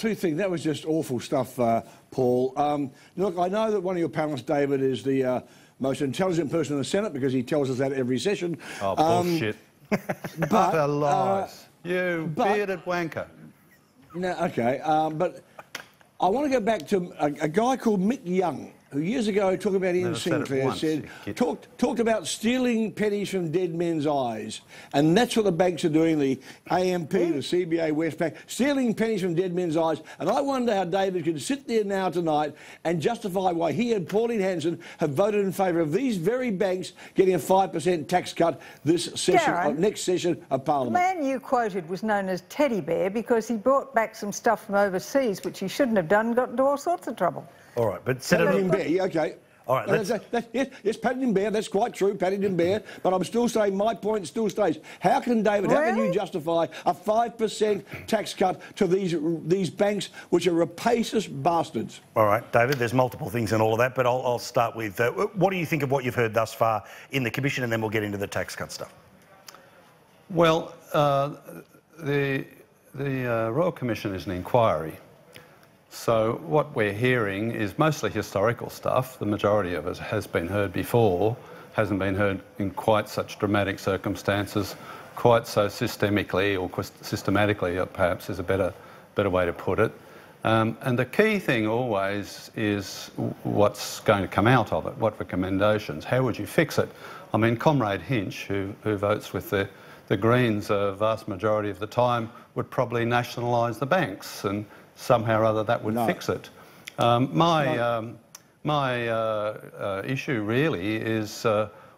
two things. That was just awful stuff, Paul. Look, I know that one of your panellists, David, is the most intelligent person in the Senate because he tells us that every session. Oh, bullshit. But lies. You bearded wanker. No, OK, but I want to go back to a guy called Mick Young, who years ago, talking about Ian Sinclair, talked about stealing pennies from dead men's eyes. And that's what the banks are doing, the AMP, the CBA, Westpac, stealing pennies from dead men's eyes. And I wonder how David could sit there now tonight and justify why he and Pauline Hanson have voted in favour of these very banks getting a 5% tax cut this session, next session of Parliament. The man you quoted was known as Teddy Bear because he brought back some stuff from overseas, which he shouldn't have done, and got into all sorts of trouble. All right, but Senator... Bear, yeah, OK. All right, yes, Paddington Bear, that's quite true, Paddington Bear, but I'm still saying my point still stays. How can, David, how can you justify a 5% tax cut to these banks, which are rapacious bastards? All right, David, there's multiple things in all of that, but I'll start with, what do you think of what you've heard thus far in the Commission, and then we'll get into the tax cut stuff? Well, the Royal Commission is an inquiry. So what we're hearing is mostly historical stuff. The majority of it has been heard before, hasn't been heard in quite such dramatic circumstances, quite so systemically, or systematically perhaps is a better way to put it. And the key thing always is what's going to come out of it, what recommendations, how would you fix it? I mean, Comrade Hinch, who votes with the Greens a vast majority of the time, would probably nationalise the banks, and somehow or other that would fix it. My issue really is,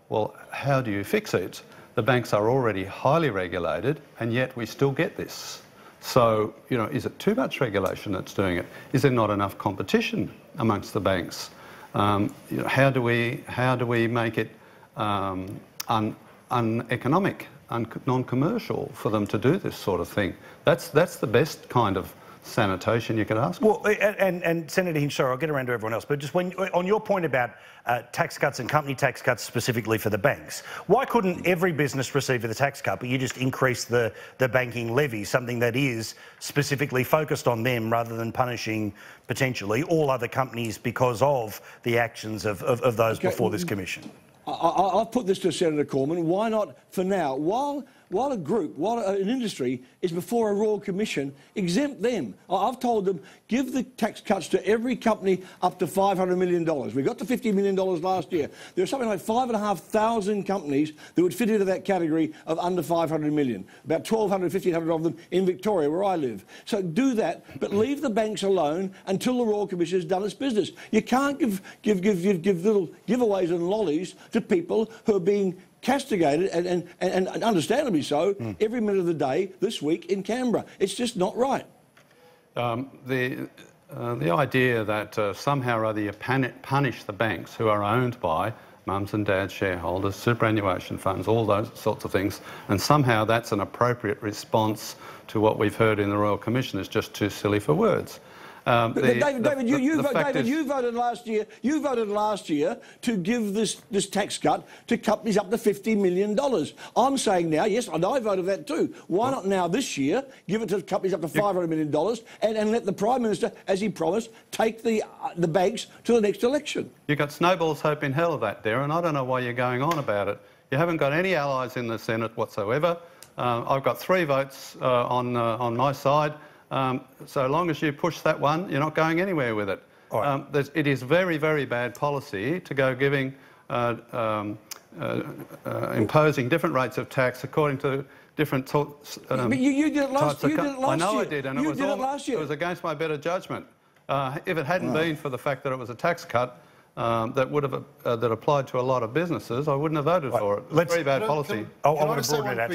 well, how do you fix it? The banks are already highly regulated, and yet we still get this. So, you know, is it too much regulation that's doing it? Is there not enough competition amongst the banks? You know, how do we make it uneconomic, non-commercial for them to do this sort of thing? That's the best kind of sanitation you could ask. Well, and Senator Hinch, sorry, I'll get around to everyone else, but just on your point about tax cuts and company tax cuts specifically for the banks, why couldn't every business receive the tax cut, but you just increase the banking levy, something that is specifically focused on them rather than punishing potentially all other companies because of the actions of those before this Commission? I'll put this to Senator Cormann. Why not, for now, while a group, while an industry is before a Royal Commission, exempt them. I've told them, give the tax cuts to every company up to $500 million. We got to $50 million last year. There are something like 5,500 companies that would fit into that category of under $500 million. About 1,200, 1,500 of them in Victoria, where I live. So do that, but leave the banks alone until the Royal Commission has done its business. You can't give little giveaways and lollies to people who are being castigated, and understandably so, every minute of the day this week in Canberra. It's just not right. The idea that somehow or other you punish the banks who are owned by mums and dads, shareholders, superannuation funds, all those sorts of things, and somehow that's an appropriate response to what we've heard in the Royal Commission is just too silly for words. David, you voted last year. You voted last year to give this tax cut to companies up to $50 million. I'm saying now, yes, and I voted that too. Why not now this year give it to companies up to $500 million and let the Prime Minister, as he promised, take the banks to the next election? You got snowball's hope in hell of that, Derryn. I don't know why you're going on about it. You haven't got any allies in the Senate whatsoever. I've got 3 votes on my side. So long as you push that one, you're not going anywhere with it. Right. It is very, very bad policy to go giving, imposing different rates of tax according to different types of... But you did it last year. I know I did, and it was against my better judgment. If it hadn't been for the fact that it was a tax cut that applied to a lot of businesses, I wouldn't have voted for it. It's very bad policy. I want to broaden it out.